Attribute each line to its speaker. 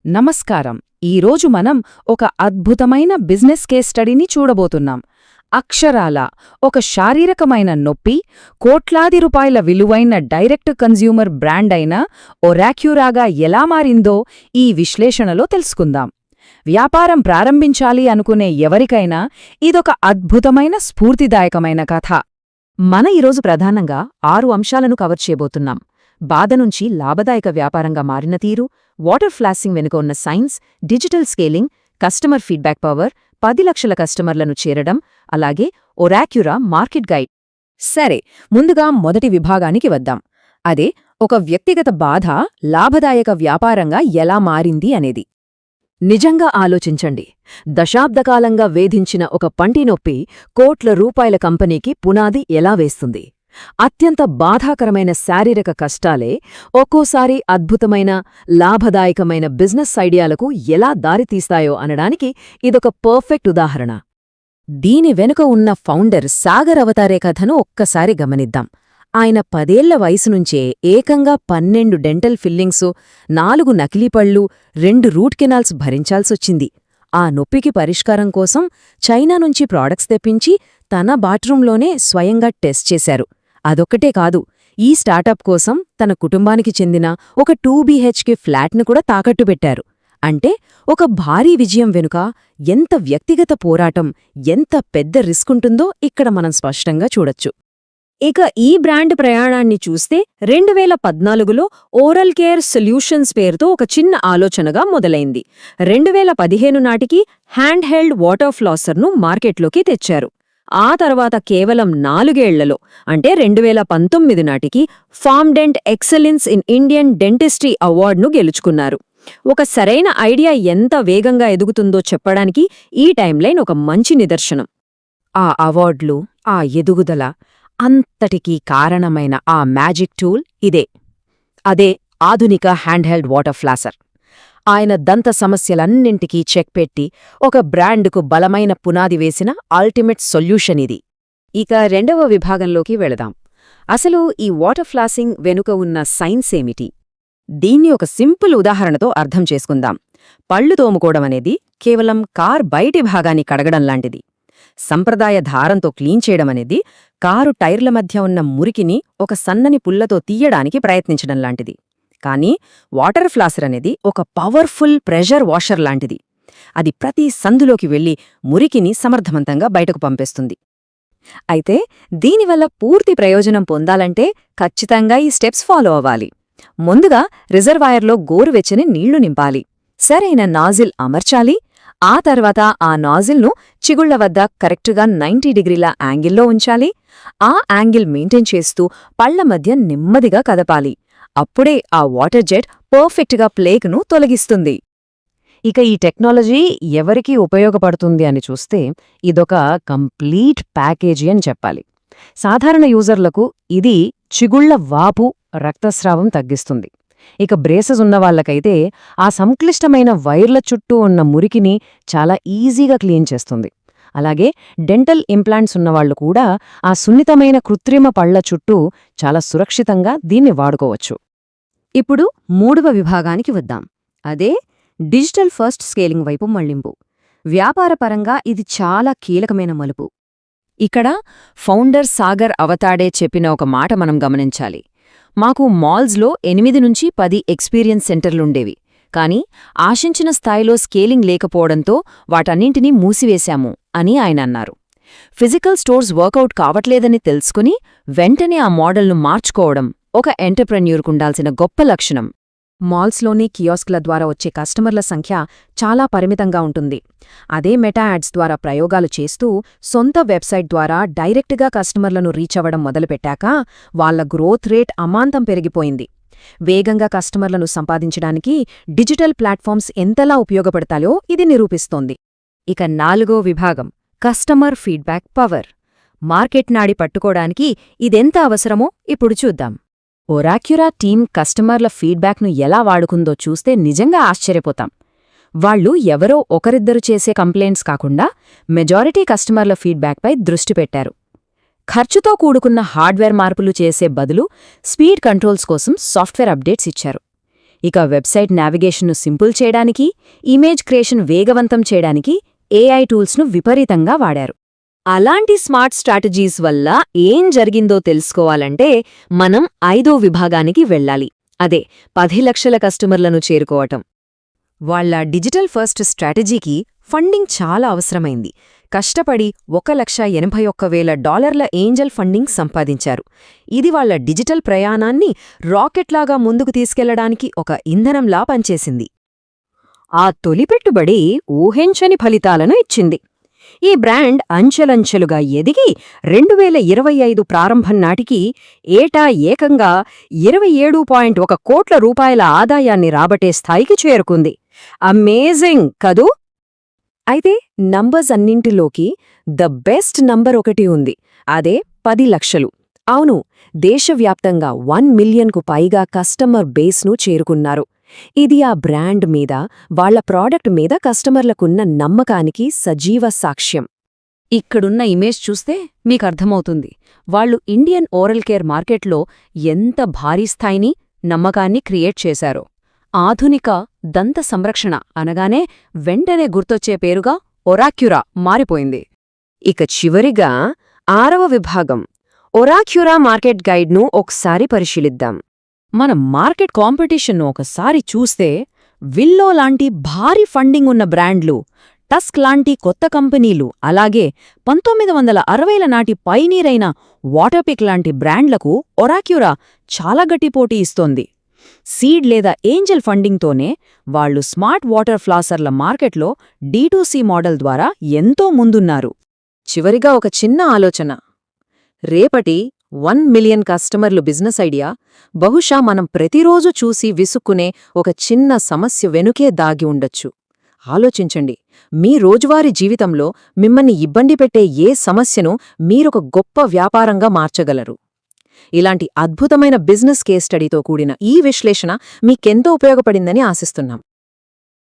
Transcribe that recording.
Speaker 1: నమస్కారం. ఈరోజు మనం ఒక అద్భుతమైన బిజినెస్ కేస్ స్టడీని చూడబోతున్నాం. అక్షరాల ఒక శారీరకమైన నొప్పి కోట్లాది రూపాయల విలువైన డైరెక్ట్ కన్జ్యూమర్ బ్రాండ్ అయిన ఒరాక్యురాగా ఎలా మారిందో ఈ విశ్లేషణలో తెలుసుకుందాం. వ్యాపారం ప్రారంభించాలి అనుకునే ఎవరికైనా ఇదొక అద్భుతమైన స్ఫూర్తిదాయకమైన కథ. మన ఈరోజు ప్రధానంగా 6 అంశాలను కవర్ చేయబోతున్నాం. బాధ నుంచి లాభదాయక వ్యాపారంగా మారిన తీరు, వాటర్ ఫ్లాసింగ్ వెనుక ఉన్న science, digital scaling, customer feedback power, 10 లక్షల కస్టమర్లను చేరడం, అలాగే ఒరాక్యురా మార్కెట్ గైడ్. సరే, ముందుగా మొదటి విభాగానికి వద్దాం. అదే ఒక వ్యక్తిగత బాధ లాభదాయక వ్యాపారంగా ఎలా మారింది అనేది. నిజంగా ఆలోచించండి. దశాబ్దకాలంగా వేధించిన ఒక పంటి నొప్పి కోట్ల రూపాయల కంపెనీకి పునాది ఎలా వేస్తుంది? అత్యంత బాధాకరమైన శారీరక కష్టాలే ఒక్కోసారి అద్భుతమైన, లాభదాయకమైన బిజినెస్ ఐడియాలకు ఎలా దారితీస్తాయో అనడానికి ఇదొక పర్ఫెక్ట్ ఉదాహరణ. దీని వెనుక ఉన్న ఫౌండర్ సాగర్ అవతారే కథను ఒక్కసారి గమనిద్దాం. ఆయన 10 ఏళ్ల వయసునుంచే ఏకంగా 12 డెంటల్ ఫిల్లింగ్సు, 4 నకిలీపళ్ళు, 2 రూట్ కెనాల్స్ భరించాల్సొచ్చింది. ఆ నొప్పికి పరిష్కారం కోసం చైనా నుంచి ప్రాడక్ట్స్ తెప్పించి తన బాత్రూంలోనే స్వయంగా టెస్ట్ చేశారు. అదొక్కటే కాదు, ఈ స్టార్టప్ కోసం తన కుటుంబానికి చెందిన ఒక 2 BHK ఫ్లాట్ను కూడా తాకట్టు పెట్టారు. అంటే ఒక భారీ విజయం వెనుక ఎంత వ్యక్తిగత పోరాటం, ఎంత పెద్ద రిస్కుంటుందో ఇక్కడ మనం స్పష్టంగా చూడొచ్చు. ఇక ఈ బ్రాండ్ ప్రయాణాన్ని చూస్తే 2014లో ఓరల్ కేర్ సొల్యూషన్స్ పేరుతో ఒక చిన్న ఆలోచనగా మొదలైంది. 2015 నాటికి హ్యాండ్ హెల్డ్ వాటర్ ఫ్లాసర్ను మార్కెట్లోకి తెచ్చారు. ఆ తర్వాత కేవలం 4 ఏళ్లలో అంటే 2019 నాటికి ఫార్మ్డెంట్ ఎక్సలెన్స్ ఇన్ ఇండియన్ డెంటిస్ట్రీ అవార్డును గెలుచుకున్నారు. ఒక సరైన ఐడియా ఎంత వేగంగా ఎదుగుతుందో చెప్పడానికి ఈ టైమ్లైన్ ఒక మంచి నిదర్శనం. ఆ అవార్డులు, ఆ ఎదుగుదల అంతటికీ కారణమైన ఆ మ్యాజిక్ టూల్ ఇదే. అదే ఆధునిక హ్యాండ్హెల్డ్ వాటర్ ఫ్లాసర్. ఆయన దంత సమస్యలన్నింటికీ చెక్ పెట్టి ఒక బ్రాండ్కు బలమైన పునాది వేసిన అల్టిమేట్ సొల్యూషన్ ఇది. ఇక రెండవ విభాగంలోకి వెళదాం. అసలు ఈ వాటర్ ఫ్లాసింగ్ వెనుక ఉన్న సైన్స్ ఏమిటి? దీన్ని ఒక సింపుల్ ఉదాహరణతో అర్థం చేసుకుందాం. పళ్ళు తోముకోవడం అనేది కేవలం కార్ బయటి భాగాన్ని కడగడం లాంటిది. సంప్రదాయ ధారంతో క్లీన్ చేయడమనేది కారు టైర్ల మధ్య ఉన్న మురికిని ఒక సన్నని పుల్లతో తీయడానికి ప్రయత్నించడం లాంటిది. కానీ వాటర్ ఫ్లాసర్ అనేది ఒక పవర్ఫుల్ ప్రెషర్ వాషర్ లాంటిది. అది ప్రతి సందులోకి వెళ్లి మురికిని సమర్థవంతంగా బయటకు పంపేస్తుంది. అయితే దీనివల్ల పూర్తి ప్రయోజనం పొందాలంటే ఖచ్చితంగా ఈ స్టెప్స్ ఫాలో అవ్వాలి. ముందుగా రిజర్వాయర్లో గోరువెచ్చని నీళ్లు నింపాలి. సరైన నాజిల్ అమర్చాలి. ఆ తర్వాత ఆ నాజిల్ను చిగుళ్ల వద్ద కరెక్టుగా 90 డిగ్రీల యాంగిల్లో ఉంచాలి. ఆ యాంగిల్ మెయింటైన్ చేస్తూ పళ్ల మధ్య నెమ్మదిగా కదపాలి. అప్పుడే ఆ వాటర్ జెట్ పర్ఫెక్ట్గా ప్లేక్ను తొలగిస్తుంది. ఇక ఈ టెక్నాలజీ ఎవరికి ఉపయోగపడుతుంది అని చూస్తే ఇదొక కంప్లీట్ ప్యాకేజీ అని చెప్పాలి. సాధారణ యూజర్లకు ఇది చిగుళ్ల వాపు, రక్తస్రావం తగ్గిస్తుంది. ఇక బ్రేసెస్ ఉన్నవాళ్లకైతే ఆ సంక్లిష్టమైన వైర్ల చుట్టూ ఉన్న మురికిని చాలా ఈజీగా క్లీన్ చేస్తుంది. అలాగే డెంటల్ ఇంప్లాంట్స్ ఉన్నవాళ్లు కూడా ఆ సున్నితమైన కృత్రిమ పళ్ల చుట్టూ చాలా సురక్షితంగా దీన్ని వాడుకోవచ్చు. ఇప్పుడు మూడవ విభాగానికి వద్దాం. అదే డిజిటల్ ఫస్ట్ స్కేలింగ్ వైపు మళ్లింపు. వ్యాపారపరంగా ఇది చాలా కీలకమైన మలుపు. ఇక్కడ ఫౌండర్ సాగర్ అవతాడే చెప్పిన ఒక మాట మనం గమనించాలి. మాకు మాల్స్లో 8 నుంచి 10 ఎక్స్పీరియన్స్ సెంటర్లుండేవి. కానీ ఆశించిన స్థాయిలో స్కేలింగ్ లేకపోవడంతో వాటన్నింటినీ మూసివేశాము అని ఆయన అన్నారు. ఫిజికల్ స్టోర్స్ వర్కౌట్ కావట్లేదని తెలుసుకుని వెంటనే ఆ మోడల్ను మార్చుకోవడం ఒక ఎంటర్ప్రెన్యూర్కుండాల్సిన గొప్ప లక్షణం. మాల్స్లోని కియోస్క్ల ద్వారా వచ్చే కస్టమర్ల సంఖ్య చాలా పరిమితంగా ఉంటుంది. అదే మెటా యాడ్స్ ద్వారా ప్రయోగాలు చేస్తూ సొంత వెబ్సైట్ ద్వారా డైరెక్ట్గా కస్టమర్లను రీచ్ అవ్వడం మొదలుపెట్టాక వాళ్ల గ్రోత్ రేట్ అమాంతం పెరిగిపోయింది. వేగంగా కస్టమర్లను సంపాదించడానికి డిజిటల్ ప్లాట్ఫామ్స్ ఎంతలా ఉపయోగపడతాయో ఇది నిరూపిస్తోంది. ఇక 4వ విభాగం కస్టమర్ ఫీడ్బ్యాక్ పవర్. మార్కెట్ నాడి పట్టుకోవడానికి ఇదెంత అవసరమో ఇప్పుడు చూద్దాం. ఒరాక్యురా టీం కస్టమర్ల ఫీడ్బ్యాక్ను ఎలా వాడుకుందో చూస్తే నిజంగా ఆశ్చర్యపోతాం. వాళ్లు ఎవరో ఒకరిద్దరు చేసే కంప్లైంట్స్ కాకుండా మెజారిటీ కస్టమర్ల ఫీడ్బ్యాక్పై దృష్టి పెట్టారు. ఖర్చుతో కూడుకున్న హార్డ్వేర్ మార్పులు చేసే బదులు స్పీడ్ కంట్రోల్స్ కోసం సాఫ్ట్వేర్ అప్డేట్స్ ఇచ్చారు. ఇక వెబ్సైట్ నావిగేషన్ను సింపుల్ చేయడానికి, ఇమేజ్ క్రియేషన్ వేగవంతం చేయడానికి ఏఐ టూల్స్ను విపరీతంగా వాడారు. అలాంటి స్మార్ట్ స్ట్రాటజీస్ వల్ల ఏం జరిగిందో తెలుసుకోవాలంటే మనం 5వ విభాగానికి వెళ్ళాలి. అదే 10 లక్షల కస్టమర్లను చేరుకోవటం. వాళ్ళ డిజిటల్ ఫస్ట్ స్ట్రాటజీకి ఫండింగ్ చాలా అవసరమైంది. కష్టపడి $1,81,000 ఏంజల్ ఫండింగ్ సంపాదించారు. ఇది వాళ్ళ డిజిటల్ ప్రయాణాన్ని రాకెట్లాగా ముందుకు తీసుకెళ్లడానికి ఒక ఇంధనంలా పనిచేసింది. ఆ తొలి పెట్టుబడి ఊహించని ఫలితాలను ఇచ్చింది. ఈ బ్రాండ్ అంచెలంచెలుగా ఎదిగి 2025 ప్రారంభం నాటికి ఏటా ఏకంగా 27.1 కోట్ల రూపాయల ఆదాయాన్ని రాబట్టే స్థాయికి చేరుకుంది. అమేజింగ్ కదూ! అయితే నంబర్స్ అన్నింటిలోకి ద బెస్ట్ నంబర్ ఒకటి ఉంది. అదే 10 లక్షలు. అవును, దేశవ్యాప్తంగా 1 మిలియన్కు పైగా కస్టమర్ బేస్ను చేరుకున్నారు. ఇది ఆ బ్రాండ్ మీద, వాళ్ల ప్రాడక్ట్ మీద కస్టమర్లకున్న నమ్మకానికి సజీవ సాక్ష్యం. ఇక్కడున్న ఇమేజ్ చూస్తే మీకర్థమవుతుంది, వాళ్లు ఇండియన్ ఓరల్ కేర్ మార్కెట్లో ఎంత భారీ స్థాయిని, నమ్మకాన్ని క్రియేట్ చేశారో. ఆధునిక దంత సంరక్షణ అనగానే వెంటనే గుర్తొచ్చే పేరుగా ఒరాక్యురా మారిపోయింది. ఇక చివరిగా 6వ విభాగం ఒరాక్యురా మార్కెట్ గైడ్ను ఒకసారి పరిశీలిద్దాం. మన మార్కెట్ కాంపిటీషన్ను ఒకసారి చూస్తే విల్లో లాంటి భారీ ఫండింగ్ ఉన్న బ్రాండ్లు, టస్క్ లాంటి కొత్త కంపెనీలు, అలాగే 1960ల నాటి పైనీరైన వాటర్పిక్ లాంటి బ్రాండ్లకు ఒరాక్యురా చాలా గట్టి పోటీ ఇస్తోంది. సీడ్ లేదా ఏంజల్ ఫండింగ్తోనే వాళ్లు స్మార్ట్ వాటర్ ఫ్లాసర్ల మార్కెట్లో D2C మోడల్ ద్వారా ఎంతో ముందున్నారు. చివరిగా ఒక చిన్న ఆలోచన. రేపటి 1 మిలియన్ కస్టమర్లు బిజినెస్ ఐడియా బహుశా మనం ప్రతిరోజు చూసి విసుక్కునే ఒక చిన్న సమస్య వెనుకే దాగి ఉండొచ్చు. ఆలోచించండి, మీ రోజువారీ జీవితంలో మిమ్మల్ని ఇబ్బంది పెట్టే ఏ సమస్యను మీరొక గొప్ప వ్యాపారంగా మార్చగలరు? ఇలాంటి అద్భుతమైన బిజినెస్ కేస్ స్టడీతో కూడిన ఈ విశ్లేషణ మీకెంతో ఉపయోగపడిందని ఆశిస్తున్నాం.